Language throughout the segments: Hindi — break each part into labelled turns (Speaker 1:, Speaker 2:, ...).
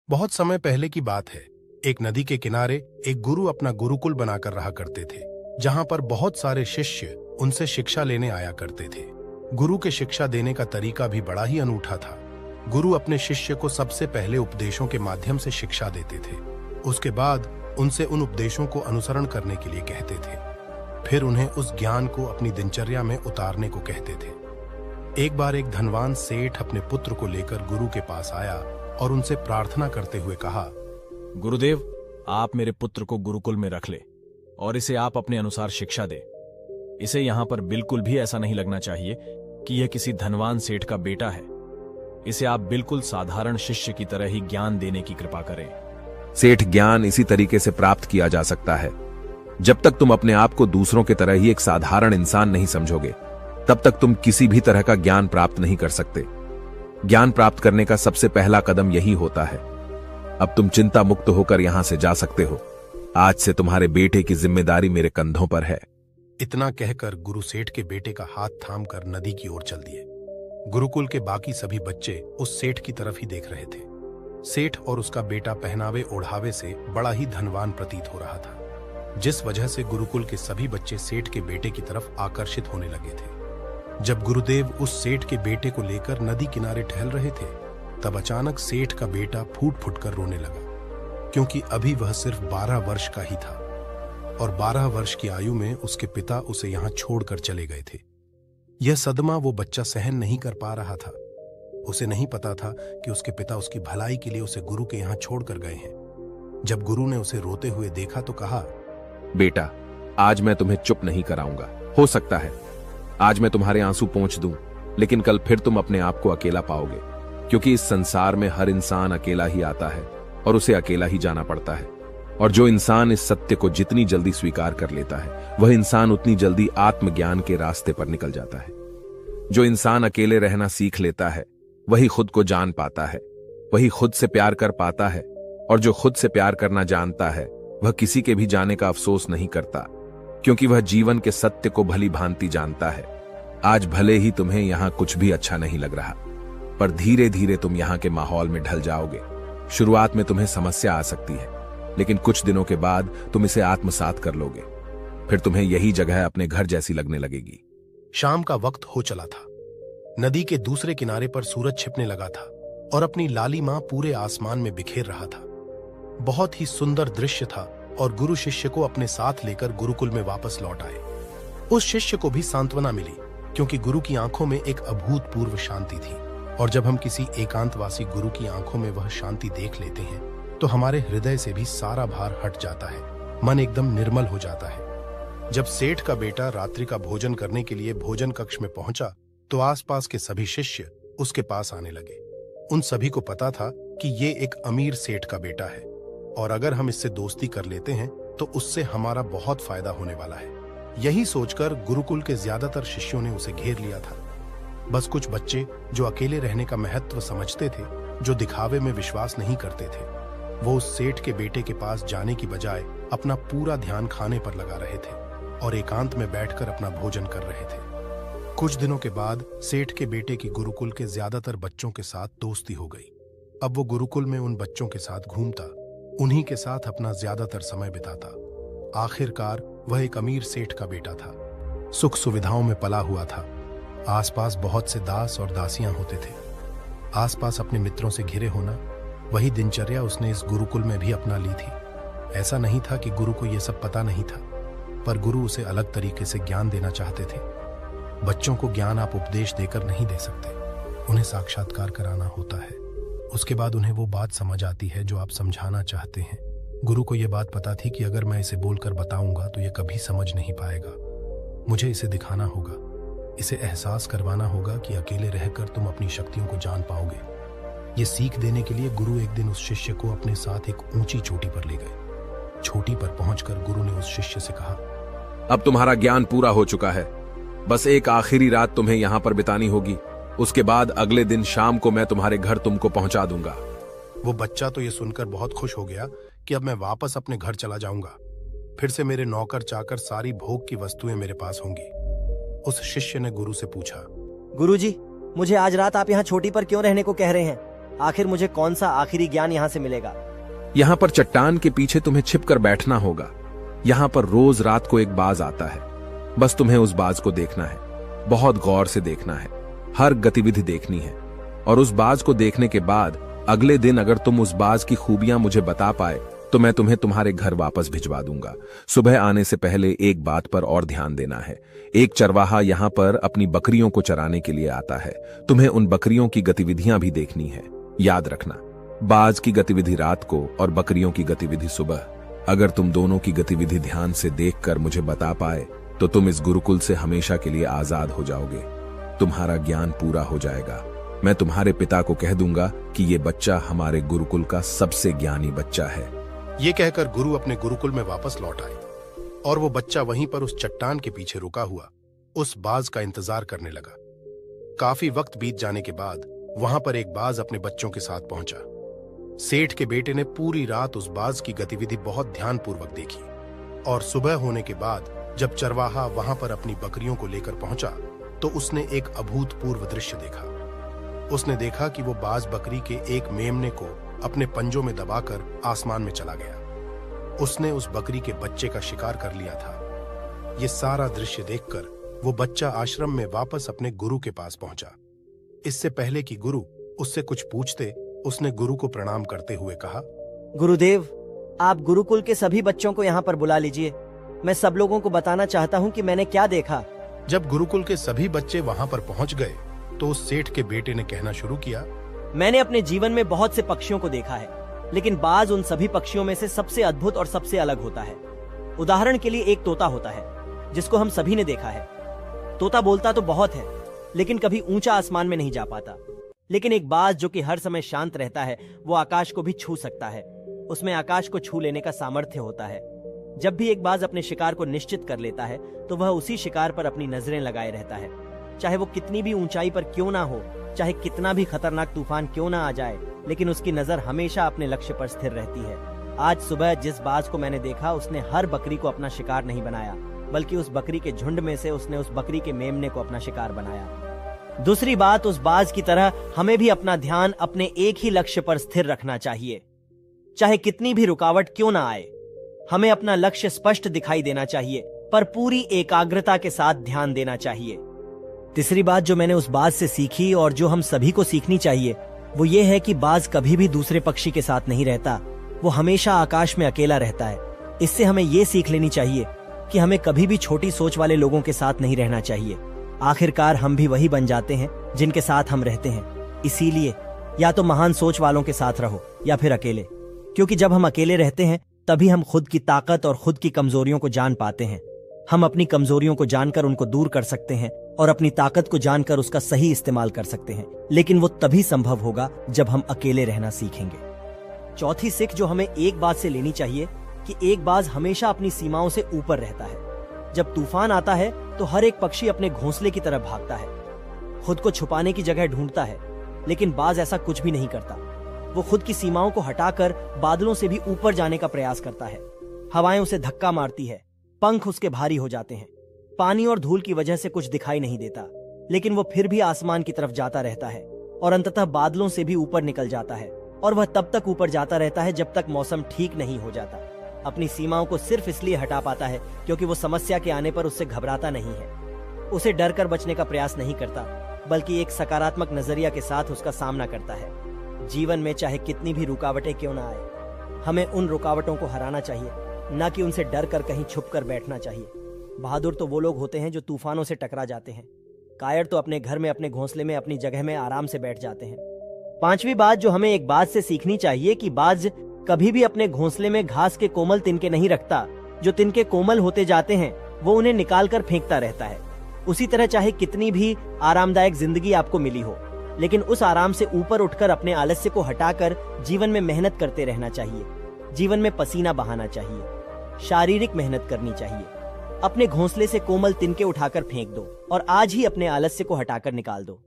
Speaker 1: बहुत समय पहले की बात है। एक नदी के किनारे एक गुरु अपना गुरुकुल बनाकर रहा करते थे, जहां पर बहुत सारे शिष्य उनसे शिक्षा लेने आया करते थे। गुरु के शिक्षा देने का तरीका भी बड़ा ही अनूठा था। गुरु अपने शिष्य को सबसे पहले उपदेशों के माध्यम से शिक्षा देते थे। उसके बाद उनसे उन उपदेशों को अनुसरण करने के लिए कहते थे। फिर उन्हें उस ज्ञान को अपनी दिनचर्या में उतारने को कहते थे। एक बार एक धनवान सेठ अपने पुत्र को लेकर गुरु के पास आया और उनसे प्रार्थना करते हुए कहा,
Speaker 2: गुरुदेव, आप मेरे पुत्र को गुरुकुल में रख ले और इसे आप अपने अनुसार शिक्षा दे। इसे यहां पर बिल्कुल भी ऐसा नहीं लगना चाहिए कि यह किसी धनवान सेठ का बेटा है। इसे आप बिल्कुल साधारण शिष्य की तरह ही ज्ञान देने की कृपा करें।
Speaker 3: सेठ, ज्ञान इसी तरीके से प्राप्त किया जा सकता है। जब तक तुम अपने आप को दूसरों की तरह ही एक साधारण इंसान नहीं समझोगे, तब तक तुम किसी भी तरह का ज्ञान प्राप्त नहीं कर सकते। ज्ञान प्राप्त करने का सबसे पहला कदम यही होता है। अब तुम चिंता मुक्त होकर यहां से जा सकते हो। आज से तुम्हारे बेटे की जिम्मेदारी मेरे कंधों पर है।
Speaker 1: इतना कहकर गुरु सेठ के बेटे का हाथ थामकर नदी की ओर चल दिए। गुरुकुल के बाकी सभी बच्चे उस सेठ की तरफ ही देख रहे थे। सेठ और उसका बेटा पहनावे ओढ़ावे से बड़ा ही धनवान प्रतीत हो रहा था, जिस वजह से गुरुकुल के सभी बच्चे सेठ के बेटे की तरफ आकर्षित होने लगे थे। जब गुरुदेव उस सेठ के बेटे को लेकर नदी किनारे टहल रहे थे, तब अचानक सेठ का बेटा फूट फूट कर रोने लगा, क्योंकि अभी वह सिर्फ 12 वर्ष का ही था और 12 वर्ष की आयु में उसके पिता उसे यहां छोड़कर चले गए थे। यह सदमा वो बच्चा सहन नहीं कर पा रहा था। उसे नहीं पता था कि उसके पिता उसकी भलाई के लिए उसे गुरु के यहां छोड़कर गए हैं। जब गुरु ने उसे रोते हुए देखा तो कहा,
Speaker 3: बेटा, आज मैं तुम्हें चुप नहीं कराऊंगा। हो सकता है आज मैं तुम्हारे आंसू पोंछ दूं, लेकिन कल फिर तुम अपने आप को अकेला पाओगे, क्योंकि इस संसार में हर इंसान अकेला ही आता है और उसे अकेला ही जाना पड़ता है। और जो इंसान इस सत्य को जितनी जल्दी स्वीकार कर लेता है, वह इंसान उतनी जल्दी आत्मज्ञान के रास्ते पर निकल जाता है। जो इंसान अकेले रहना सीख लेता है, वही खुद को जान पाता है, वही खुद से प्यार कर पाता है। और जो खुद से प्यार करना जानता है, वह किसी के भी जाने का अफसोस नहीं करता, क्योंकि वह जीवन के सत्य को भली भांति जानता है। आज भले ही तुम्हें यहां कुछ भी अच्छा नहीं लग रहा, पर धीरे धीरे तुम यहां के माहौल में ढल जाओगे। शुरुआत में तुम्हें समस्या आ सकती है, लेकिन कुछ दिनों के बाद तुम इसे आत्मसात कर लोगे। फिर तुम्हें यही जगह अपने घर जैसी लगने लगेगी।
Speaker 1: शाम का वक्त हो चला था। नदी के दूसरे किनारे पर सूरज छिपने लगा था और अपनी लालिमा पूरे आसमान में बिखेर रहा था। बहुत ही सुंदर दृश्य था और गुरु शिष्य को अपने साथ लेकर गुरुकुल में वापस लौट आए। उस शिष्य को भी सांत्वना मिली, क्योंकि गुरु की आंखों में एक अभूतपूर्व शांति थी। और जब हम किसी एकांतवासी गुरु की आंखों में वह शांति देख लेते हैं, तो हमारे हृदय से भी सारा भार हट जाता है, मन एकदम निर्मल हो जाता है। जब सेठ का बेटा रात्रि का भोजन करने के लिए भोजन कक्ष में पहुंचा, तो आसपास के सभी शिष्य उसके पास आने लगे। उन सभी को पता था कि ये एक अमीर सेठ का बेटा है और अगर हम इससे दोस्ती कर लेते हैं तो उससे हमारा बहुत फायदा होने वाला है। यही सोचकर गुरुकुल के ज्यादातर शिष्यों ने उसे घेर लिया था। बस कुछ बच्चे जो अकेले रहने का महत्व समझते थे, जो दिखावे में विश्वास नहीं करते थे, वो उस सेठ के बेटे के पास जाने की बजाय अपना पूरा ध्यान खाने पर लगा रहे थे और एकांत में बैठकर अपना भोजन कर रहे थे। कुछ दिनों के बाद सेठ के बेटे की गुरुकुल के ज्यादातर बच्चों के साथ दोस्ती हो गई। अब वो गुरुकुल में उन बच्चों के साथ घूमता, उन्हीं के साथ अपना ज्यादातर समय बिताता। आखिरकार वह एक अमीर सेठ का बेटा था, सुख सुविधाओं में पला हुआ था। आसपास बहुत से दास और दासियां होते थे। आसपास अपने मित्रों से घिरे होना, वही दिनचर्या उसने इस गुरुकुल में भी अपना ली थी। ऐसा नहीं था कि गुरु को यह सब पता नहीं था, पर गुरु उसे अलग तरीके से ज्ञान देना चाहते थे। बच्चों को ज्ञान आप उपदेश देकर नहीं दे सकते, उन्हें साक्षात्कार कराना होता है। उसके बाद उन्हें वो बात समझ आती है जो आप समझाना चाहते हैं। गुरु को यह बात पता थी कि अगर मैं इसे बोलकर बताऊंगा तो यह कभी समझ नहीं पाएगा। मुझे इसे दिखाना होगा, इसे एहसास करवाना होगा कि अकेले रहकर तुम अपनी शक्तियों को जान पाओगे। ये सीख देने के लिए गुरु एक दिन उस शिष्य को अपने साथ एक ऊंची चोटी पर ले गए। चोटी पर पहुंचकर गुरु ने उस शिष्य से कहा,
Speaker 3: अब तुम्हारा ज्ञान पूरा हो चुका है। बस एक आखिरी रात तुम्हें यहां पर बितानी होगी। उसके बाद अगले दिन शाम को मैं तुम्हारे घर तुमको पहुंचा दूंगा।
Speaker 1: वो बच्चा तो ये सुनकर बहुत खुश हो गया कि अब मैं वापस अपने घर चला जाऊंगा। फिर से मेरे नौकर चाकर सारी भोग की वस्तुएं मेरे पास होंगी। उस शिष्य ने गुरु से पूछा,
Speaker 4: गुरुजी, मुझे आज रात आप यहाँ छोटी पर क्यों रहने को कह रहे हैं? आखिर मुझे कौन सा आखिरी ज्ञान यहाँ से मिलेगा?
Speaker 3: यहाँ पर चट्टान के पीछे तुम्हें छिपकर बैठना होगा। यहाँ पर रोज रात को एक बाज आता है, बस तुम्हें उस बाज को देखना है, बहुत गौर से देखना है, हर गतिविधि देखनी है। और उस बाज को देखने के बाद अगले दिन अगर तुम उस बाज की खूबियां मुझे बता पाए तो मैं तुम्हें तुम्हारे घर वापस भिजवा दूंगा। सुबह आने से पहले एक बात पर और ध्यान देना है। एक चरवाहा यहाँ पर अपनी बकरियों को चराने के लिए आता है। तुम्हें उन बकरियों की गतिविधियां भी देखनी है। याद रखना, बाज की गतिविधि रात को और बकरियों की गतिविधि सुबह। अगर तुम दोनों की गतिविधि ध्यान से देखकर मुझे बता पाए तो तुम इस गुरुकुल से हमेशा के लिए आजाद हो जाओगे। तुम्हारा ज्ञान पूरा हो जाएगा। मैं तुम्हारे पिता को कह दूंगा कि ये बच्चा हमारे गुरुकुल का सबसे ज्ञानी बच्चा है।
Speaker 1: ये कहकर गुरु अपने गुरुकुल में वापस लौट आए और वो बच्चा वहीं पर उस चट्टान के पीछे रुका हुआ उस बाज का इंतजार करने लगा। काफी वक्त बीत जाने के बाद वहां पर एक बाज अपने बच्चों के साथ पहुंचा। सेठ के बेटे ने पूरी रात उस बाज की गतिविधि बहुत ध्यानपूर्वक देखी और सुबह होने के बाद जब चरवाहा वहां पर अपनी बकरियों को लेकर पहुंचा तो उसने एक अभूतपूर्व दृश्य देखा। उसने देखा कि वो बाज बकरी के एक मेमने को अपने पंजों में दबाकर आसमान में चला गया। उसने उस बकरी के बच्चे का शिकार कर लिया था। ये सारा दृश्य देखकर वो बच्चा आश्रम में वापस अपने गुरु के पास पहुंचा। इससे पहले कि गुरु उससे कुछ पूछते, उसने गुरु को प्रणाम करते हुए कहा,
Speaker 4: गुरुदेव, आप गुरुकुल के सभी बच्चों को यहाँ पर बुला लीजिए। मैं सब लोगों को बताना चाहता हूँ कि मैंने क्या देखा।
Speaker 1: जब गुरुकुल के सभी बच्चे वहां पर पहुंच गए तो उस सेठ के बेटे ने कहना शुरू किया,
Speaker 4: मैंने अपने जीवन में बहुत से पक्षियों को देखा है, लेकिन बाज उन सभी पक्षियों में से सबसे अद्भुत और सबसे अलग होता है। उदाहरण के लिए एक तोता होता है जिसको हम सभी ने देखा है। तोता बोलता तो बहुत है लेकिन कभी ऊंचा आसमान में नहीं जा पाता। लेकिन एक बाज जो कि हर समय शांत रहता है, वो आकाश को भी छू सकता है। उसमें आकाश को छू लेने का सामर्थ्य होता है। जब भी एक बाज अपने शिकार को निश्चित कर लेता है तो वह उसी शिकार पर अपनी नजरें लगाए रहता है, चाहे वो कितनी भी ऊंचाई पर क्यों ना हो, चाहे कितना भी खतरनाक तूफान क्यों ना आ जाए, लेकिन उसकी नजर हमेशा अपने लक्ष्य पर स्थिर रहती है। आज सुबह जिस बाज को मैंने देखा उसने हर बकरी को अपना शिकार नहीं बनाया, बल्कि उस बकरी के झुंड में से उसने उस बकरी के मेमने को अपना शिकार बनाया। दूसरी बात, उस बाज की तरह हमें भी अपना ध्यान अपने एक ही लक्ष्य पर स्थिर रखना चाहिए। चाहे कितनी भी रुकावट क्यों ना आए, हमें अपना लक्ष्य स्पष्ट दिखाई देना चाहिए, पर पूरी एकाग्रता के साथ ध्यान देना चाहिए। तीसरी बात जो मैंने उस बाज से सीखी और जो हम सभी को सीखनी चाहिए वो ये है कि बाज कभी भी दूसरे पक्षी के साथ नहीं रहता, वो हमेशा आकाश में अकेला रहता है। इससे हमें ये सीख लेनी चाहिए कि हमें कभी भी छोटी सोच वाले लोगों के साथ नहीं रहना चाहिए। आखिरकार हम भी वही बन जाते हैं जिनके साथ हम रहते हैं। इसीलिए या तो महान सोच वालों के साथ रहो या फिर अकेले, क्योंकि जब हम अकेले रहते हैं तभी हम खुद की ताकत और खुद की कमजोरियों को जान पाते हैं। हम अपनी कमजोरियों को जानकर उनको दूर कर सकते हैं और अपनी ताकत को जानकर उसका सही इस्तेमाल कर सकते हैं, लेकिन वो तभी संभव होगा जब हम अकेले रहना सीखेंगे। चौथी सीख जो हमें एक बात से लेनी चाहिए कि एक बाज हमेशा अपनी सीमाओं से ऊपर रहता है। जब तूफान आता है तो हर एक पक्षी अपने घोंसले की तरफ भागता है, खुद को छुपाने की जगह ढूंढता है, लेकिन बाज ऐसा कुछ भी नहीं करता। वो खुद की सीमाओं को हटाकर बादलों से भी ऊपर जाने का प्रयास करता है। हवाएं उसे धक्का मारती है, पंख उसके भारी हो जाते हैं, पानी और धूल की वजह से कुछ दिखाई नहीं देता, लेकिन वो फिर भी आसमान की तरफ जाता रहता है और अंततः बादलों से भी ऊपर निकल जाता है। और वह तब तक ऊपर जाता रहता है जब तक मौसम ठीक नहीं हो जाता। अपनी सीमाओं को सिर्फ इसलिए हटा पाता है क्योंकि वो समस्या के आने पर उससे घबराता नहीं है, उसे डर कर बचने का प्रयास नहीं करता, बल्कि एक सकारात्मक नजरिया के साथ उसका सामना करता है। जीवन में चाहे कितनी भी रुकावटें क्यों ना आए, हमें उन रुकावटों को हराना चाहिए, न कि उनसे डर कर कहीं छुप कर बैठना चाहिए। बहादुर तो वो लोग होते हैं जो तूफानों से टकरा जाते हैं। कायर तो अपने घर में अपने घोंसले में अपनी जगह में आराम से बैठ जाते हैं। पांचवी बात जो हमें एक बाज से सीखनी चाहिए कि बाज कभी भी अपने घोंसले में घास के कोमल तिनके नहीं रखता। जो तिनके कोमल होते जाते हैं वो उन्हें निकाल कर फेंकता रहता है। उसी तरह चाहे कितनी भी आरामदायक जिंदगी आपको मिली हो, लेकिन उस आराम से ऊपर उठकर अपने आलस्य को हटाकर जीवन में मेहनत करते रहना चाहिए। जीवन में पसीना बहाना चाहिए, शारीरिक मेहनत करनी चाहिए। अपने घोंसले से कोमल तिनके उठाकर फेंक दो और आज ही अपने आलस्य को हटाकर निकाल दो।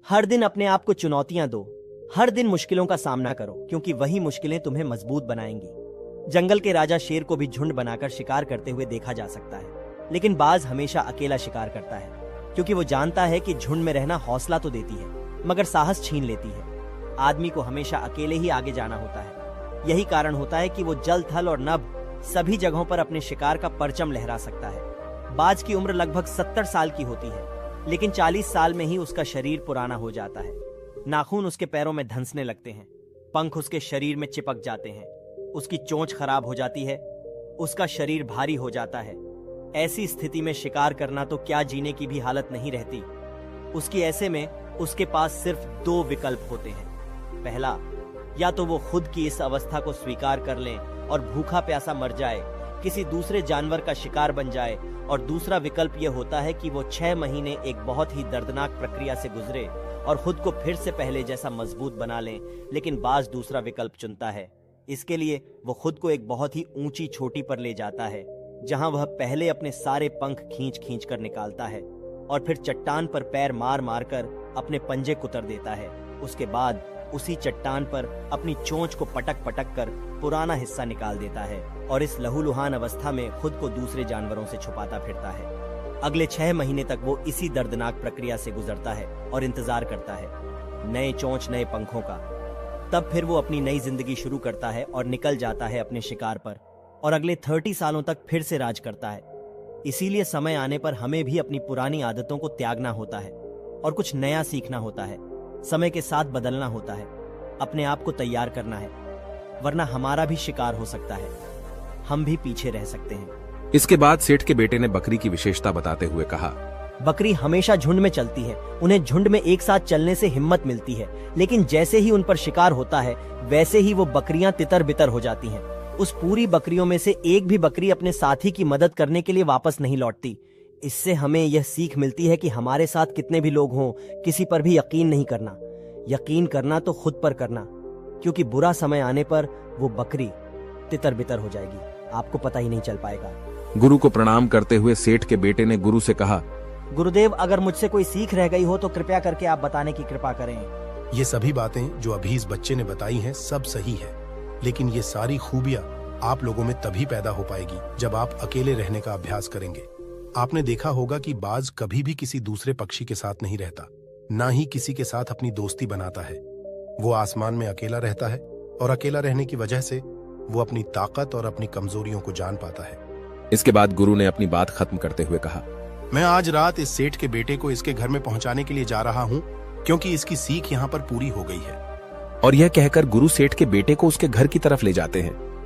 Speaker 4: हर दिन अपने आप को चुनौतियां दो, हर दिन मुश्किलों का सामना करो, क्योंकि वही मुश्किलें तुम्हें मजबूत बनाएंगी। जंगल के राजा शेर को भी झुंड बनाकर शिकार करते हुए देखा जा सकता है, लेकिन बाज हमेशा अकेला शिकार करता है, क्योंकि वो जानता है कि झुंड में रहना हौसला तो देती है मगर साहस छीन लेती है। आदमी को हमेशा अकेले ही आगे जाना होता है। यही कारण होता है कि वो जल, थल और नभ सभी जगहों पर अपने शिकार का परचम लहरा सकता है। बाज की उम्र लगभग 70 साल की होती है, लेकिन 40 साल में ही उसका शरीर पुराना हो जाता है। नाखून उसके पैरों में धंसने लगते हैं, पंख उसके शरीर में चिपक जाते हैं, उसकी चोंच खराब हो जाती है, उसका शरीर भारी हो जाता है। ऐसी स्थिति में शिकार करना तो क्या जीने की भी हालत नहीं रहती उसकी। ऐसे में उसके पास सिर्फ 2 विकल्प होते हैं। पहला, या तो वो खुद की इस अवस्था को स्वीकार कर लें और भूखा प्यासा मर जाए, किसी दूसरे जानवर का शिकार बन जाए, और दूसरा विकल्प यह होता है कि वो 6 महीने एक बहुत ही दर्दनाक प्रक्रिया से गुजरे और खुद को फिर से पहले जैसा मजबूत बना लें। लेकिन बाज दूसरा विकल्प चुनता है। इसके लिए वो खुद को एक बहुत ही ऊंची चोटी पर ले जाता है, जहां वह पहले अपने सारे पंख खींच खींच कर निकालता है और फिर चट्टान पर पैर मार मार कर अपने पंजे कुतर देता है। उसके बाद उसी चट्टान पर अपनी चोंच को पटक पटक कर पुराना हिस्सा निकाल देता है और इस लहूलुहान अवस्था में खुद को दूसरे जानवरों से छुपाता फिरता है। अगले 6 महीने तक वो इसी दर्दनाक प्रक्रिया से गुजरता है और इंतजार करता है नए चोंच, नए पंखों का। तब फिर वो अपनी नई जिंदगी शुरू करता है और निकल जाता है अपने शिकार पर, और अगले 30 सालों तक फिर से राज करता है। इसीलिए समय आने पर हमें भी अपनी पुरानी आदतों को त्यागना होता है और कुछ नया सीखना होता है। समय के साथ बदलना होता है, अपने आप को तैयार करना है, वरना हमारा भी शिकार हो सकता है, हम भी पीछे रह सकते हैं।
Speaker 3: इसके बाद सेठ के बेटे ने बकरी की विशेषता बताते हुए कहा,
Speaker 4: बकरी हमेशा झुंड में चलती है। उन्हें झुंड में एक साथ चलने से हिम्मत मिलती है, लेकिन जैसे ही उन पर शिकार होता है वैसे ही वो बकरियां तितर बितर हो जाती हैं। उस पूरी बकरियों में से एक भी बकरी अपने साथी की मदद करने के लिए वापस नहीं लौटती। इससे हमें यह सीख मिलती है कि हमारे साथ कितने भी लोग हों, किसी पर भी यकीन नहीं करना। यकीन करना तो खुद पर करना, क्योंकि बुरा समय आने पर वो बकरी तितर बितर हो जाएगी, आपको पता ही नहीं चल पाएगा।
Speaker 3: गुरु को प्रणाम करते हुए सेठ के बेटे ने गुरु से कहा,
Speaker 4: गुरुदेव, अगर मुझसे कोई सीख रह गई हो तो कृपया करके आप बताने की कृपा करें।
Speaker 1: ये सभी बातें जो अभी इस बच्चे ने बताई हैं सब सही है, लेकिन ये सारी खूबियां आप लोगों में तभी पैदा हो पाएगी जब आप अकेले रहने का अभ्यास करेंगे। आपने देखा होगा कि बाज कभी भी किसी दूसरे पक्षी के साथ नहीं रहता, ना ही किसी के साथ अपनी दोस्ती बनाता है। वो आसमान में अकेला रहता है और अकेला रहने की वजह से वो अपनी ताकत और अपनी कमजोरियों को जान पाता है।
Speaker 3: इसके बाद गुरु ने अपनी बात खत्म करते हुए कहा,
Speaker 1: मैं आज रात इस सेठ के बेटे को इसके घर में पहुंचाने के लिए जा रहा हूं, क्योंकि इसकी सीख यहाँ पर पूरी हो गई है।
Speaker 3: और यह कहकर गुरु सेठ के बेटे को उसके घर की तरफ ले जाते हैं।